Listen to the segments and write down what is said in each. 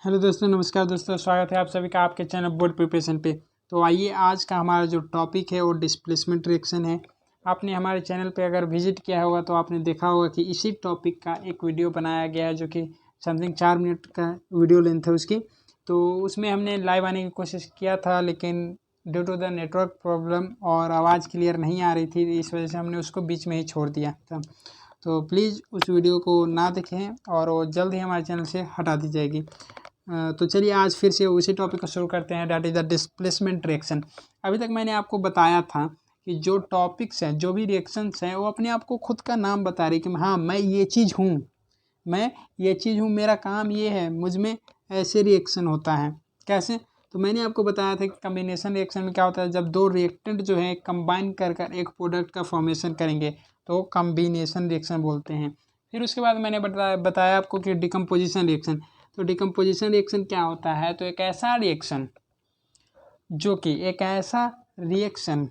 Hello दोस्तों, नमस्कार दोस्तों। स्वागत है आप सभी का आपके चैनल बोर्ड प्रिपरेशन पे। तो आइए, आज का हमारा जो टॉपिक है वो डिस्प्लेसमेंट रिएक्शन है। आपने हमारे चैनल पे अगर विजिट किया होगा तो आपने देखा होगा कि इसी टॉपिक का एक वीडियो बनाया गया है, जो कि समथिंग 4 मिनट का वीडियो लेंथ है उसकी। तो उसमें हमने लाइव आने की कोशिश किया था, लेकिन due to the network problem और आवाज़ क्लियर नहीं आ रही थी, इस वजह से हमने उसको बीच में ही छोड़ दिया था। तो प्लीज़ उस वीडियो को ना देखें और वो जल्द ही हमारे चैनल से हटा दी जाएगी। तो चलिए आज फिर से उसी टॉपिक को शुरू करते हैं, that is the displacement reaction. अभी तक मैंने आपको बताया था कि जो टॉपिक्स हैं, जो भी रिएक्शंस हैं, वो अपने आप को खुद का नाम बता रही कि हाँ, मैं ये चीज़ हूँ, मैं ये चीज़ हूँ, मेरा काम ये है, मुझ में ऐसे रिएक्शन होता है। कैसे? तो मैंने आपको बताया था कि कम्बिनेशन रिएक्शन में क्या होता है, जब दो रिएक्टेंट जो है कंबाइन कर कर एक प्रोडक्ट का फॉर्मेशन करेंगे तो कम्बिनेशन रिएक्शन बोलते हैं। फिर उसके बाद मैंने बताया आपको कि डिकम्पोजिशन रिएक्शन। तो डिकम्पोजिशन रिएक्शन क्या होता है? तो एक ऐसा रिएक्शन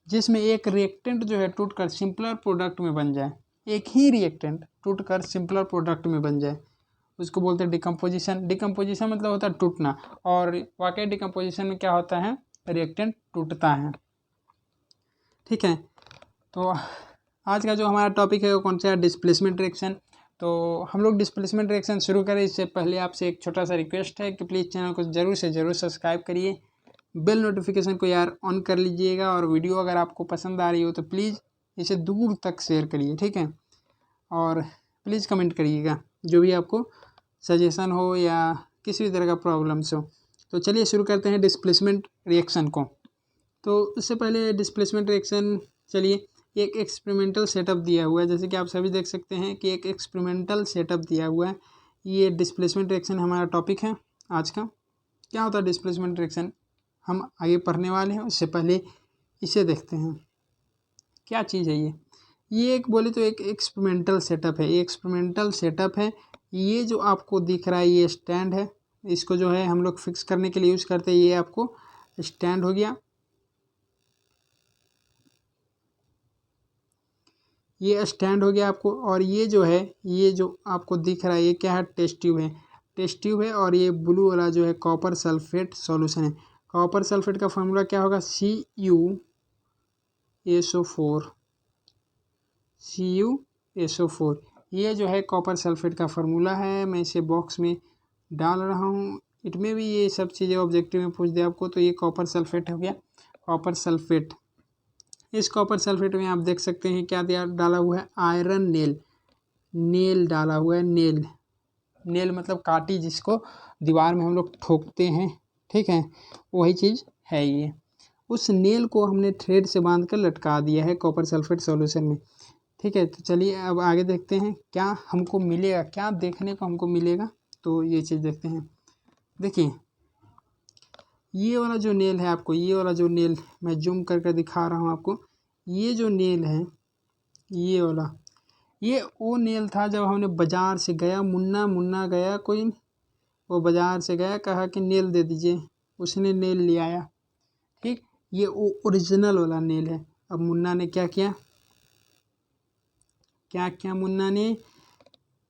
जिसमें एक रिएक्टेंट जो है टूटकर सिंपलर प्रोडक्ट में बन जाए, एक ही रिएक्टेंट टूटकर सिंपलर प्रोडक्ट में बन जाए, उसको बोलते हैं डिकम्पोजिशन। डिकम्पोजिशन मतलब होता है टूटना, और वाकई डिकम्पोजिशन में क्या होता है, रिएक्टेंट टूटता है। ठीक है, तो आज का जो हमारा टॉपिक है वो कौन सा है? Displacement reaction. तो हम लोग डिस्प्लेसमेंट रिएक्शन शुरू करें इससे पहले आपसे एक छोटा सा रिक्वेस्ट है कि प्लीज़ चैनल को ज़रूर से ज़रूर सब्सक्राइब करिए, बेल नोटिफिकेशन को यार ऑन कर लीजिएगा, और वीडियो अगर आपको पसंद आ रही हो तो प्लीज़ इसे दूर तक शेयर करिए। ठीक है, और प्लीज़ कमेंट करिएगा जो भी आपको सजेशन हो या किसी भी तरह का प्रॉब्लम्स हो। तो चलिए शुरू करते हैं डिस्प्लेसमेंट रिएक्शन को। तो उससे पहले डिस्प्लेसमेंट रिएक्शन, चलिए एक एक्सपेरिमेंटल सेटअप दिया हुआ है, जैसे कि आप सभी देख सकते हैं कि एक एक्सपेरिमेंटल सेटअप दिया हुआ है। ये डिस्प्लेसमेंट रिएक्शन हमारा टॉपिक है आज का। क्या होता है डिस्प्लेसमेंट रिएक्शन, हम आगे पढ़ने वाले हैं। उससे पहले इसे देखते हैं क्या चीज़ है ये एक बोले तो एक एक्सपेरिमेंटल सेटअप है। ये एक्सपेरिमेंटल सेटअप है। ये जो आपको दिख रहा है ये स्टैंड है, इसको जो है हम लोग फिक्स करने के लिए यूज़ करते हैं। ये आपको स्टैंड हो गया, ये स्टैंड हो गया आपको। और ये जो है, ये जो आपको दिख रहा है ये क्या है? टेस्ट ट्यूब है, टेस्ट ट्यूब है। और ये ब्लू वाला जो है कॉपर सल्फेट सॉल्यूशन है। कॉपर सल्फेट का फॉर्मूला क्या होगा? CuSO4, CuSO4। ये जो है कॉपर सल्फेट का फार्मूला है। मैं इसे बॉक्स में डाल रहा हूँ। इट में भी ये सब चीज़ें ऑब्जेक्टिव में पूछ दे आपको। तो ये कॉपर सल्फेट हो गया, कॉपर सल्फेट। इस कॉपर सल्फेट में आप देख सकते हैं क्या दिया डाला हुआ है? आयरन नेल, नेल डाला हुआ है। नेल, नेल मतलब काटी, जिसको दीवार में हम लोग ठोकते हैं। ठीक है, वही चीज़ है ये। उस नेल को हमने थ्रेड से बांध कर लटका दिया है कॉपर सल्फेट सॉल्यूशन में। ठीक है, तो चलिए अब आगे देखते हैं क्या हमको मिलेगा, क्या देखने को हमको मिलेगा। तो ये चीज़ देखते हैं। देखिए, ये वाला जो नेल है आपको, ये वाला जो नेल मैं जूम करके दिखा रहा हूँ आपको, ये जो नेल है, ये वाला, ये वो नेल था जब हमने बाज़ार से गया, मुन्ना गया कोई, वो बाज़ार से गया, कहा कि नेल दे दीजिए, उसने नेल ले आया। ठीक, ये वो ओरिजिनल वाला नेल है। अब मुन्ना ने क्या किया, क्या किया मुन्ना ने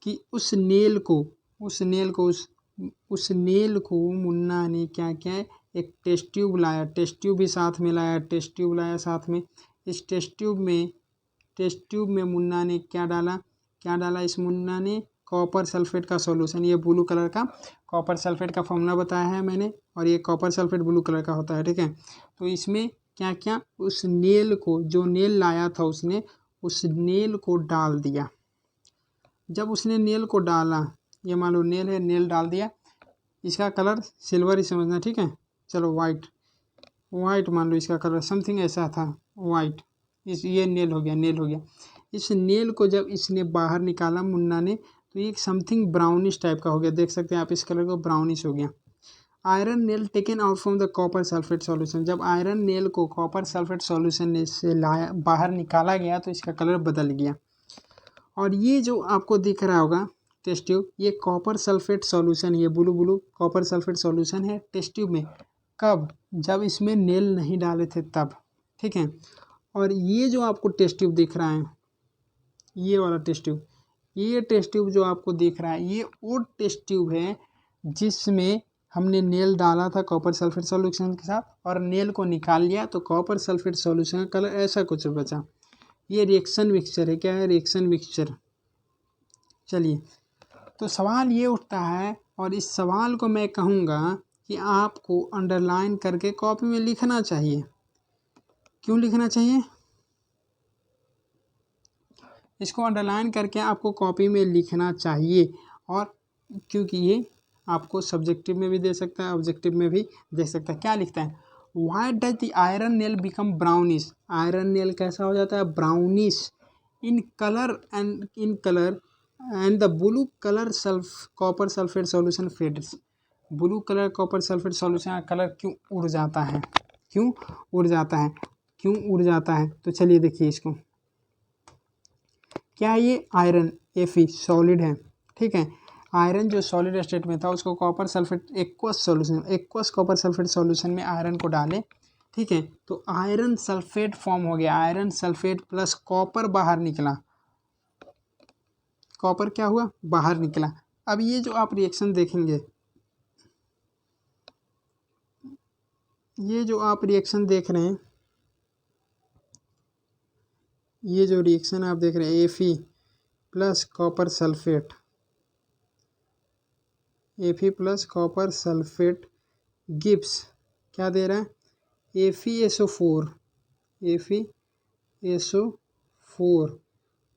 कि उस नेल को मुन्ना ने क्या किया है, एक टेस्ट ट्यूब लाया, टेस्ट ट्यूब भी साथ में लाया, टेस्ट ट्यूब लाया साथ में। इस टेस्ट ट्यूब में मुन्ना ने क्या डाला इस मुन्ना ने कॉपर सल्फेट का सॉल्यूशन। ये ब्लू कलर का कॉपर सल्फेट का फॉर्मूला बताया है मैंने, और ये कॉपर सल्फेट ब्लू कलर का होता है। ठीक है, तो इसमें क्या क्या, उस नेल को, जो नेल लाया था उसने उस नेल को डाल दिया। जब उसने नेल को डाला, ये मान लो नेल है, नेल डाल दिया, इसका कलर सिल्वर ही समझना। ठीक है, चलो वाइट मान लो इसका कलर, समथिंग ऐसा था, वाइट। ये नेल हो गया। इस नेल को जब इसने बाहर निकाला मुन्ना ने, तो ये समथिंग ब्राउनिश टाइप का हो गया। देख सकते हैं आप इस कलर को, ब्राउनिश हो गया। Iron nail taken out from the copper sulphate solution. जब आयरन नेल को कॉपर सल्फेट सॉल्यूशन से बाहर निकाला गया तो इसका कलर बदल गया। और ये जो आपको दिख रहा होगा टेस्ट ट्यूब, ये कॉपर सल्फेट सॉल्यूशन, ये ब्लू कॉपर सल्फेट सॉल्यूशन है टेस्ट ट्यूब में। कब? जब इसमें नेल नहीं डाले थे तब। ठीक है, और ये जो आपको टेस्ट ट्यूब दिख रहा है, ये वाला टेस्ट ट्यूब, ये टेस्ट ट्यूब जो आपको दिख रहा है, ये वो टेस्ट ट्यूब है जिसमें हमने नेल डाला था कॉपर सल्फेट सॉल्यूशन के साथ और नेल को निकाल लिया तो कॉपर सल्फेट सॉल्यूशन का कलर ऐसा कुछ बचा। ये रिएक्शन मिक्सचर है। क्या है? Reaction mixture. चलिए, तो सवाल ये उठता है और इस सवाल को मैं कहूँगा कि आपको अंडरलाइन करके कॉपी में लिखना चाहिए। क्यों लिखना चाहिए? इसको अंडरलाइन करके आपको कॉपी में लिखना चाहिए, और क्योंकि ये आपको सब्जेक्टिव में भी दे सकता है, ऑब्जेक्टिव में भी दे सकता है। क्या लिखता है? Why does the iron nail become brownish? Iron nail कैसा हो जाता है? Brownish in colour and the blue colour copper sulphate solution fades. Blue colour copper sulphate solution का कलर क्यों उड़ जाता है? क्यों उड़ जाता है? क्यों उड़ जाता है? तो चलिए देखिए इसको। क्या ये आयरन Fe सॉलिड है, ठीक है। आयरन जो सॉलिड स्टेट में था उसको copper sulphate aqueous copper sulphate solution में आयरन को डाले, ठीक है, तो आयरन सल्फेट फॉर्म हो गया। आयरन सल्फेट प्लस कॉपर बाहर निकला। कॉपर क्या हुआ? बाहर निकला। अब ये जो आप रिएक्शन देखेंगे, ये जो आप रिएक्शन देख रहे हैं, ये जो रिएक्शन आप देख रहे हैं Fe plus copper sulphate, Fe plus copper sulphate Gibbs क्या दे रहा है? FeSO4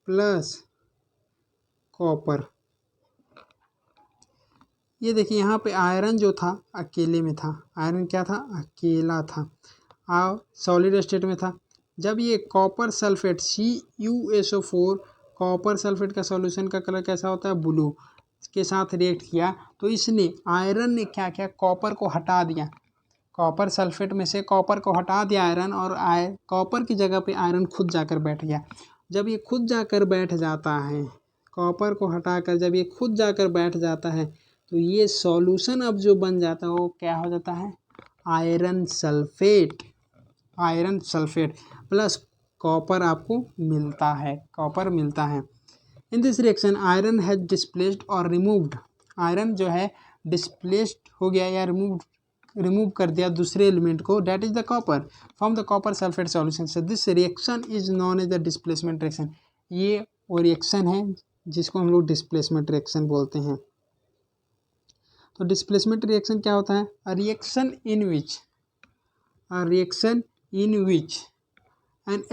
plus copper. ये देखिए यहाँ पे आयरन जो था अकेले में था। आयरन क्या था? अकेला था, सॉलिड स्टेट में था। जब ये copper sulphate CuSO4 copper sulphate का सॉल्यूशन का कलर कैसा होता है? ब्लू के साथ रिएक्ट किया तो इसने आयरन ने क्या किया? कॉपर को हटा दिया। कॉपर सल्फेट में से कॉपर को हटा दिया आयरन, और कॉपर की जगह पे आयरन खुद जाकर बैठ गया। जब ये खुद जाकर बैठ जाता है, कॉपर को हटाकर जब ये खुद जाकर बैठ जाता है तो ये सॉल्यूशन अब जो बन जाता है वो क्या हो जाता है? Iron sulphate. Iron sulphate plus copper आपको मिलता है, कॉपर मिलता है। In this reaction iron has displaced और रिमूव्ड। आयरन जो है डिस्प्लेस्ड हो गया या रिमूव कर दिया दूसरे एलिमेंट को, that is the copper from the copper sulphate solution. So this reaction is known as the displacement reaction. ये वो रिएक्शन है जिसको हम लोग डिस्प्लेसमेंट रिएक्शन बोलते हैं। तो डिस्प्लेसमेंट रिएक्शन क्या होता है? A reaction in which an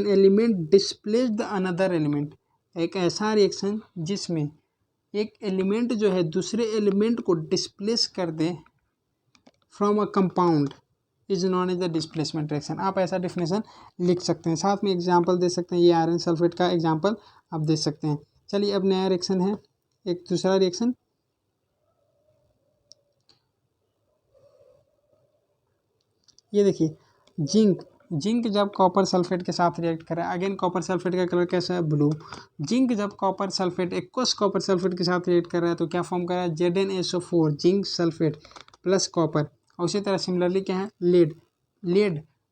element displace the another element. एक ऐसा रिएक्शन जिसमें एक एलिमेंट जो है दूसरे एलिमेंट को डिस्प्लेस कर दे from a compound is known as the displacement reaction. आप ऐसा डिफिनेशन लिख सकते हैं, साथ में एग्जांपल दे सकते हैं। ये आयरन सल्फेट का एग्जांपल आप दे सकते हैं। चलिए अब नया रिएक्शन है, एक दूसरा रिएक्शन। ये देखिए जिंक जब कॉपर सल्फेट के साथ रिएक्ट कर रहा है, अगेन कॉपर सल्फेट का कलर कैसा है? ब्लू। जिंक जब copper sulphate aqueous copper sulphate के साथ रिएक्ट कर रहा है तो क्या फॉर्म कर रहा है? ZnSO4 zinc sulphate plus copper. और उसी तरह सिमिलरली क्या है? लेड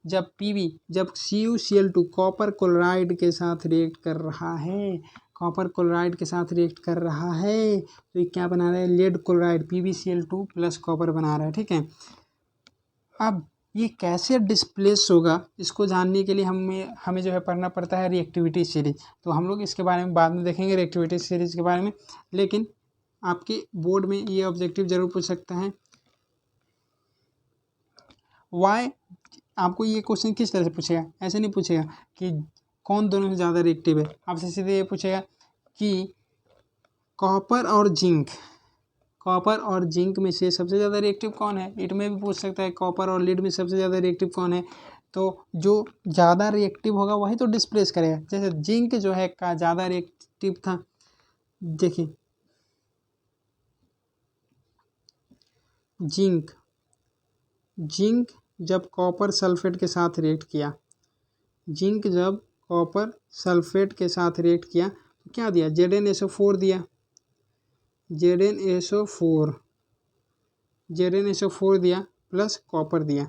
जब CuCl2 कॉपर क्लोराइड के साथ रिएक्ट कर रहा है, कॉपर क्लोराइड के साथ रिएक्ट कर रहा है तो ये क्या बना रहा है? Lead chloride PbCl2 plus copper बना रहा है, ठीक है। अब ये कैसे डिस्प्लेस होगा इसको जानने के लिए हमें जो है पढ़ना पड़ता है रिएक्टिविटी सीरीज। तो हम लोग इसके बारे में बाद में देखेंगे, रिएक्टिविटी सीरीज के बारे में। लेकिन आपके बोर्ड में ये ऑब्जेक्टिव जरूर पूछ सकता है, वाई। आपको ये क्वेश्चन किस तरह से पूछेगा? ऐसे नहीं पूछेगा कि कौन दोनों में ज़्यादा रिएक्टिव है, आपसे सीधे ये पूछेगा कि कॉपर और जिंक में से सबसे ज़्यादा रिएक्टिव कौन है। इट में भी पूछ सकता है कॉपर और लीड में सबसे ज़्यादा रिएक्टिव कौन है, तो जो ज़्यादा रिएक्टिव होगा वही तो डिस्प्लेस करेगा। जैसे जिंक जो है का ज़्यादा रिएक्टिव था, देखिए जिंक जब कॉपर सल्फेट के साथ रिएक्ट किया, जिंक जब कॉपर सल्फेट के साथ रिएक्ट किया तो क्या दिया? ZnSO4 दिया, ZnSO4 दिया प्लस कॉपर दिया।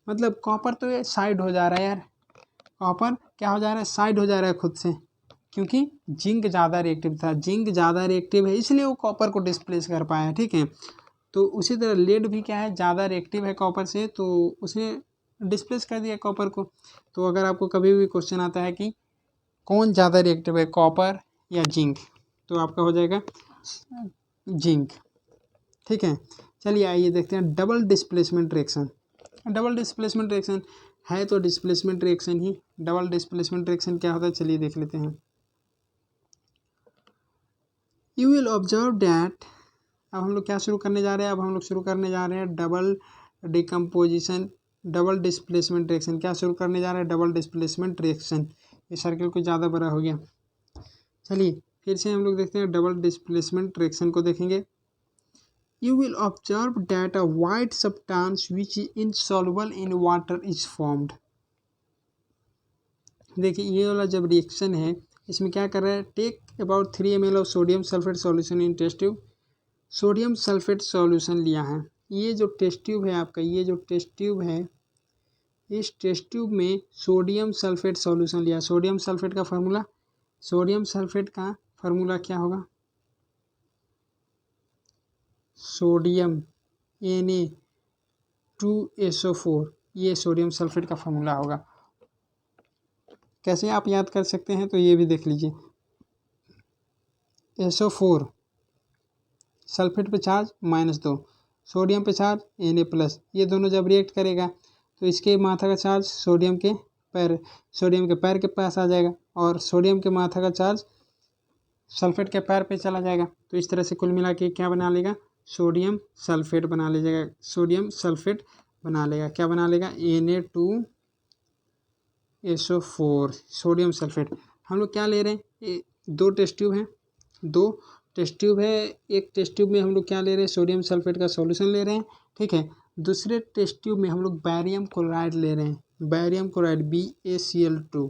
मतलब कॉपर तो ये साइड हो जा रहा है यार, कॉपर क्या हो जा रहा है? साइड हो जा रहा है खुद से। क्योंकि जिंक ज़्यादा रिएक्टिव था, जिंक ज़्यादा रिएक्टिव है इसलिए वो कॉपर को डिस्प्लेस कर पाया। ठीक है, तो उसी तरह लेड भी क्या है, ज़्यादा रिएक्टिव है कॉपर से, तो उसने डिस्प्लेस कर दिया कॉपर को। तो अगर आपको कभी भी क्वेश्चन आता है कि कौन ज़्यादा रिएक्टिव है, कॉपर या जिंक, तो आपका हो जाएगा जिंक। ठीक है, चलिए आइए देखते हैं double displacement reaction. Double displacement reaction है तो डिस्प्लेसमेंट रिएक्शन ही। डबल डिस्प्लेसमेंट रिएक्शन क्या होता है, चलिए देख लेते हैं। यू विल ऑब्जर्व डैट, अब हम लोग क्या शुरू करने जा रहे हैं, अब हम लोग शुरू करने जा रहे हैं double decomposition, double displacement reaction. क्या शुरू करने जा रहे हैं, डबल डिस्प्लेसमेंट रिएक्शन। ये सर्किल कुछ ज़्यादा बड़ा हो गया। चलिए फिर से हम लोग देखते हैं डबल डिस्प्लेसमेंट रिएक्शन को देखेंगे। You will observe that a white substance which is insoluble in water is formed। देखिए ये वाला जब रिएक्शन है इसमें क्या कर रहा है, take about 3 ml of sodium sulphate solution in test tube. Sodium sulphate solution लिया है। ये जो टेस्ट ट्यूब है आपका, ये जो टेस्ट ट्यूब है, इस टेस्ट ट्यूब में सोडियम सल्फेट सॉल्यूशन लिया। सोडियम सल्फेट का फार्मूला, सोडियम सल्फेट का फार्मूला क्या होगा, सोडियम Na2SO4, ये सोडियम सल्फेट का फार्मूला होगा। कैसे आप याद कर सकते हैं, तो ये भी देख लीजिए। SO4 सल्फेट पे चार्ज -2, सोडियम पे चार्ज Na+, ये दोनों जब रिएक्ट करेगा तो इसके माथा का चार्ज सोडियम के पैर के पास आ जाएगा और सोडियम के माथा का चार्ज सल्फेट के पैर पे चला जाएगा। तो इस तरह से कुल मिला के क्या बना लेगा, सोडियम सल्फेट बना लीजिएगा। सोडियम सल्फेट बना लेगा, क्या बना लेगा, Na2SO4 सोडियम सल्फेट। हम लोग क्या ले रहे हैं, दो टेस्ट ट्यूब हैं, दो टेस्ट ट्यूब है। एक टेस्ट ट्यूब में हम लोग क्या ले रहे हैं, सोडियम सल्फेट का सॉल्यूशन ले रहे हैं। ठीक है, दूसरे टेस्ट ट्यूब में हम लोग बैरियम क्लोराइड ले रहे हैं, बैरियम क्लोराइड BaCl2।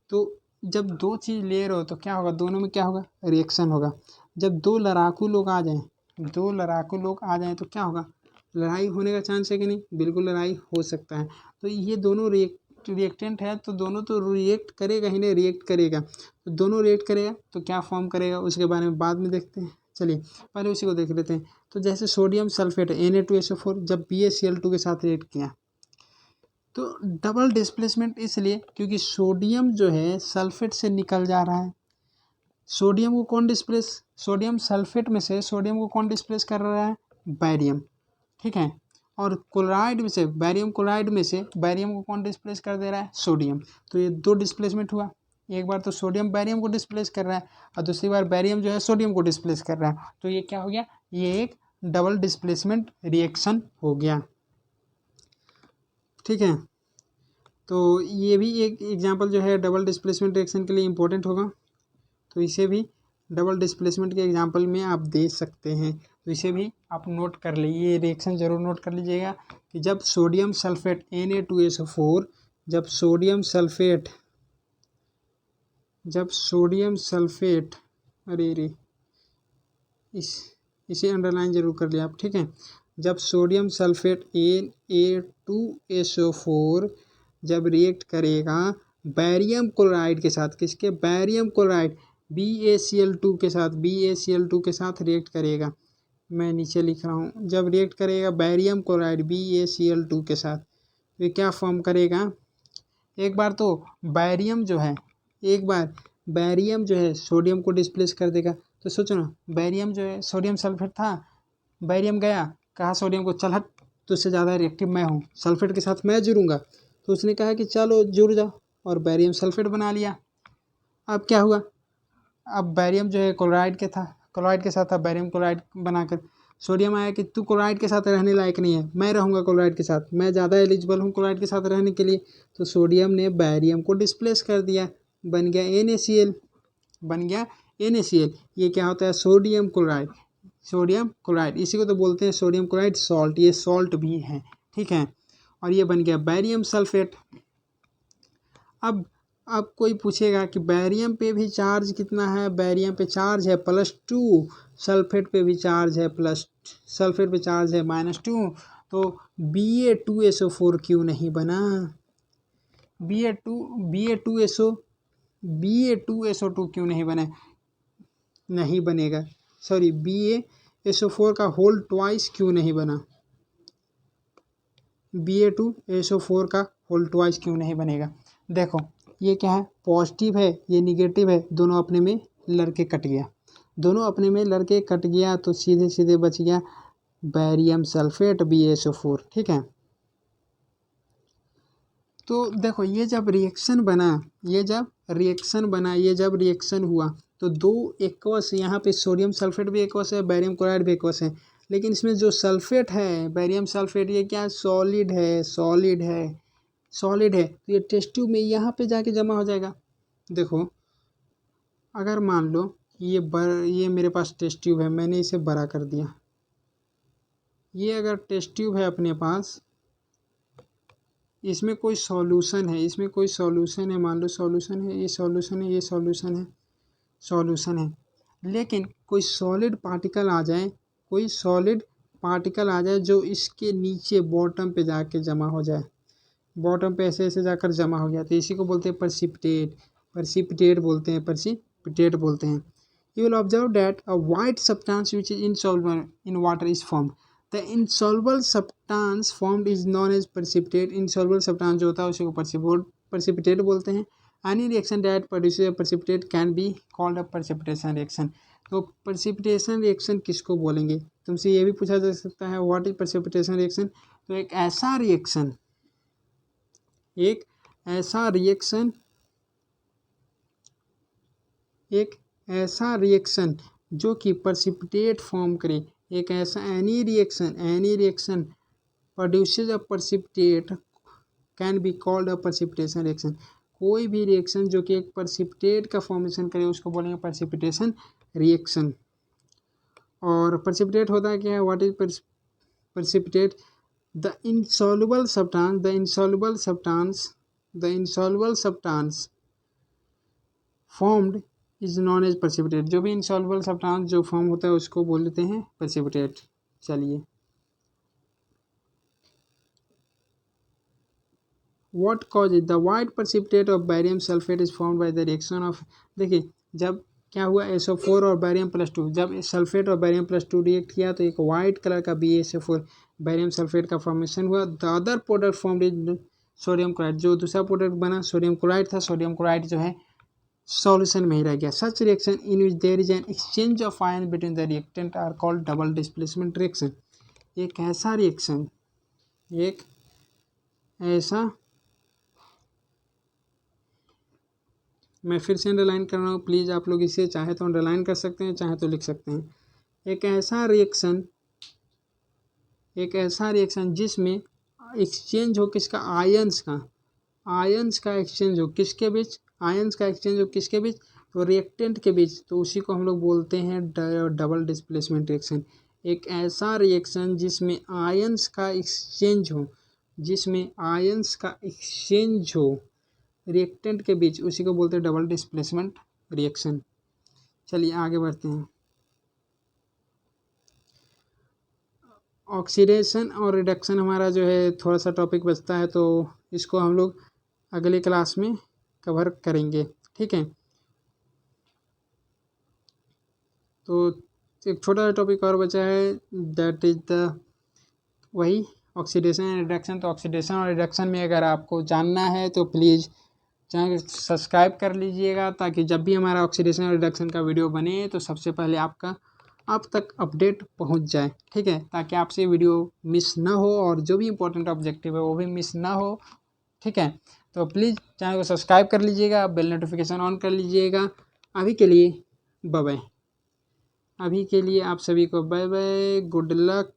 तो जब दो चीज़ ले रहे हो तो क्या होगा, दोनों में क्या होगा, रिएक्शन होगा। जब दो लड़ाकू लोग आ जाएं, दो लड़ाकू लोग आ जाएं तो क्या होगा, लड़ाई होने का चांस है कि नहीं, बिल्कुल लड़ाई हो सकता है। तो ये दोनों रिएक्टेंट है तो दोनों तो रिएक्ट करेगा ही नहीं, रिएक्ट करेगा तो दोनों रिएक्ट करेगा तो क्या फॉर्म करेगा उसके बारे में बाद में देखते हैं। चलिए पहले उसी को देख लेते हैं। तो जैसे सोडियम सल्फेट Na2SO4 जब BaCl2 के साथ रिएक्ट किया तो डबल डिस्प्लेसमेंट इसलिए क्योंकि सोडियम जो है सल्फेट से निकल जा रहा है। सोडियम को कौन डिस्प्लेस, सोडियम सल्फेट में से सोडियम को कौन डिस्प्लेस कर रहा है, बैरियम। ठीक है, और क्लोराइड में से, बैरियम क्लोराइड में से बैरियम को कौन डिस्प्लेस कर दे रहा है, सोडियम। तो ये दो डिस्प्लेसमेंट हुआ। एक बार तो सोडियम बैरियम को डिस्प्लेस कर रहा है और दूसरी बार बैरियम जो है सोडियम को डिस्प्लेस कर रहा है। तो ये क्या हो गया, ये एक डबल डिस्प्लेसमेंट रिएक्शन हो गया। ठीक है, तो ये भी एक एग्जांपल जो है डबल डिस्प्लेसमेंट रिएक्शन के लिए इम्पोर्टेंट होगा। तो इसे भी डबल डिस्प्लेसमेंट के एग्जांपल में आप दे सकते हैं। तो इसे भी आप नोट कर लीजिए, ये रिएक्शन जरूर नोट कर लीजिएगा कि जब सोडियम सल्फेट Na2SO4, जब सोडियम सल्फेट अरे इसे अंडरलाइन जरूर कर लिया आप। ठीक है, जब सोडियम सल्फेट Na2SO4 जब रिएक्ट करेगा बैरियम क्लोराइड के साथ, किसके, बैरियम क्लोराइड BaCl2 के साथ, BaCl2 के साथ रिएक्ट करेगा। मैं नीचे लिख रहा हूँ, जब रिएक्ट करेगा बैरियम क्लोराइड BaCl2 के साथ तो क्या फॉर्म करेगा, एक बार तो बैरियम जो है, एक बार बैरियम जो है सोडियम को डिस्प्लेस कर देगा। तो सोचो ना, बैरियम जो है सोडियम सल्फेट था, बैरियम गया, कहा सोडियम को चल हट, तुझसे ज़्यादा रिएक्टिव मैं हूँ, सल्फेट के साथ मैं जुड़ूंगा। तो उसने कहा कि चलो जुड़ जाओ और बैरियम सल्फेट बना लिया। अब क्या हुआ, अब बैरियम जो है क्लोराइड के साथ था, बैरियम क्लोराइड बनाकर सोडियम आया कि तू क्लोराइड के साथ रहने लायक नहीं है, मैं रहूँगा क्लोराइड के साथ, मैं ज़्यादा एलिजिबल हूँ क्लोराइड के साथ रहने के लिए। तो सोडियम ने बैरियम को डिस्प्लेस कर दिया, बन गया NaCl, बन गया NaCl। ये क्या होता है, सोडियम क्लोराइड, सोडियम क्लोराइड, इसी को तो बोलते हैं सोडियम क्लोराइड सॉल्ट, ये सॉल्ट भी है। ठीक है, और ये बन गया बैरियम सल्फेट। अब कोई पूछेगा कि बैरियम पे भी चार्ज कितना है, बैरियम पे चार्ज है +2, सल्फेट पे भी चार्ज है सल्फेट पे चार्ज है -2, तो Ba2SO4 क्यों नहीं बना, Ba2SO Ba2SO2 क्यों नहीं बने, नहीं बनेगा, सॉरी BaSO4 का होल ट्वाइस क्यों नहीं बना, Ba2SO4 का होल ट्वाइस क्यों नहीं बनेगा। देखो ये क्या है, पॉजिटिव है, ये निगेटिव है, दोनों अपने में लड़के कट गया, दोनों अपने में लड़के कट गया तो सीधे सीधे बच गया बैरियम सल्फेट BaSO4। ठीक है, तो देखो ये जब रिएक्शन बना, ये जब रिएक्शन हुआ तो दो एक्वस, यहाँ पे सोडियम सल्फेट भी एक्वस है, बैरियम क्लोराइड भी एक्वस है, लेकिन इसमें जो सल्फेट है बैरियम सल्फेट ये क्या सॉलिड है, तो ये टेस्ट ट्यूब में यहाँ पे जाके जमा हो जाएगा। देखो अगर मान लो ये मेरे पास टेस्ट ट्यूब है, मैंने इसे बड़ा कर दिया, ये अगर टेस्ट ट्यूब है अपने पास, इसमें कोई सॉल्यूशन है, मान लो सॉल्यूशन है, ये सॉल्यूशन है, लेकिन कोई सॉलिड पार्टिकल आ जाए जो इसके नीचे बॉटम पे जाके जमा हो जाए, बॉटम पे ऐसे ऐसे जाकर जमा हो गया, तो इसी को बोलते हैं प्रेसिपिटेट बोलते हैं। You will observe that a white substance which is insoluble in water is formed, the insoluble substance formed is known as precipitate. Insoluble substance जो होता है उसी को प्रेसिपिटेट बोलते हैं। Any reaction that produces a precipitate can be called a precipitation reaction. तो precipitation reaction किसको बोलेंगे, तुमसे ये भी पूछा जा सकता है व्हाट इज प्रेसिपिटेशन रिएक्शन। तो एक ऐसा रिएक्शन जो कि प्रेसिपिटेट फॉर्म करे, एक ऐसा any reaction produces a precipitate can be called a precipitation reaction. कोई भी रिएक्शन जो कि एक प्रेसिपिटेट का फॉर्मेशन करे उसको बोलेंगे प्रेसिपिटेशन रिएक्शन। और प्रेसिपिटेट होता है क्या है, what is precipitate, the insoluble substance formed is known as precipitate. जो भी इनसॉल्युबल सब्सटेंस जो फॉर्म होता है उसको बोलते हैं प्रेसिपिटेट। चलिए What causes the white precipitate of barium sulfate is formed by the reaction of, देखिए जब क्या हुआ SO4 और बैरियम प्लस 2, जब सल्फेट और बैरियम प्लस 2 रिएक्ट किया तो एक वाइट कलर का BaSO4 बैरियम सल्फेट का फॉर्मेशन हुआ। The other product formed is sodium chloride, जो दूसरा प्रोडक्ट बना सोडियम क्लोराइड था, सोडियम क्लोराइड जो है सॉल्यूशन में ही रह गया। Such reaction in which there is an exchange of ion between the reactant are called double displacement reaction. एक ऐसा मैं फिर से अंडरलाइन कर रहा हूँ, प्लीज़ आप लोग इसे चाहे तो अंडरलाइन कर सकते हैं, चाहे तो लिख सकते हैं। एक ऐसा रिएक्शन जिसमें एक्सचेंज हो किसका, आयंस का एक्सचेंज हो किसके बीच, तो रिएक्टेंट के बीच, तो उसी को हम लोग बोलते हैं डबल डिस्प्लेसमेंट रिएक्शन। एक ऐसा रिएक्शन जिसमें आयंस का एक्सचेंज हो रिएक्टेंट के बीच, उसी को बोलते हैं डबल डिस्प्लेसमेंट रिएक्शन। चलिए आगे बढ़ते हैं। ऑक्सीडेशन और रिडक्शन हमारा जो है थोड़ा सा टॉपिक बचता है, तो इसको हम लोग अगले क्लास में कवर करेंगे, ठीक है। तो एक छोटा सा टॉपिक और बचा है, दैट इज वही ऑक्सीडेशन एंड रिडक्शन। तो ऑक्सीडेशन और रिडक्शन में अगर आपको जानना है तो प्लीज़ चैनल को सब्सक्राइब कर लीजिएगा, ताकि जब भी हमारा ऑक्सीडेशन और रिडक्शन का वीडियो बने तो सबसे पहले आप तक अपडेट पहुंच जाए, ठीक है, ताकि आपसे वीडियो मिस ना हो और जो भी इम्पोर्टेंट ऑब्जेक्टिव है वो भी मिस ना हो, ठीक है। तो प्लीज़ चैनल को सब्सक्राइब कर लीजिएगा, बेल नोटिफिकेशन ऑन कर लीजिएगा। अभी के लिए बाय, अभी के लिए आप सभी को bye bye, good luck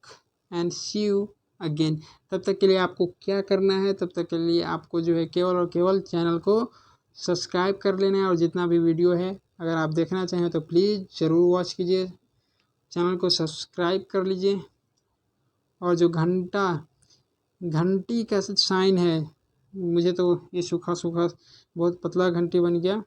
and see you again. तब तक के लिए आपको क्या करना है, तब तक के लिए आपको जो है केवल और केवल चैनल को सब्सक्राइब कर लेना है, और जितना भी वीडियो है अगर आप देखना चाहें तो प्लीज़ ज़रूर वॉच कीजिए, चैनल को सब्सक्राइब कर लीजिए। और जो घंटी का साइन है, मुझे तो ये सूखा बहुत पतला घंटी बन गया,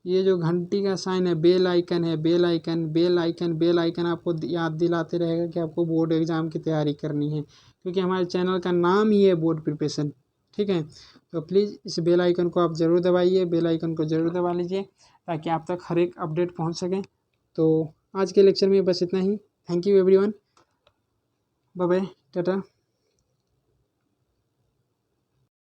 ये जो घंटी का साइन है बेल आइकन है, बेल आइकन आपको याद दिलाते रहेगा कि आपको बोर्ड एग्ज़ाम की तैयारी करनी है, क्योंकि हमारे चैनल का नाम ही है बोर्ड प्रिपरेशन, ठीक है। तो प्लीज़ इस बेल आइकन को आप ज़रूर दबाइए, बेल आइकन को ज़रूर दबा लीजिए ताकि आप तक हर एक अपडेट पहुंच सके। तो आज के लेक्चर में बस इतना ही। Thank you everyone, bye bye, Tata.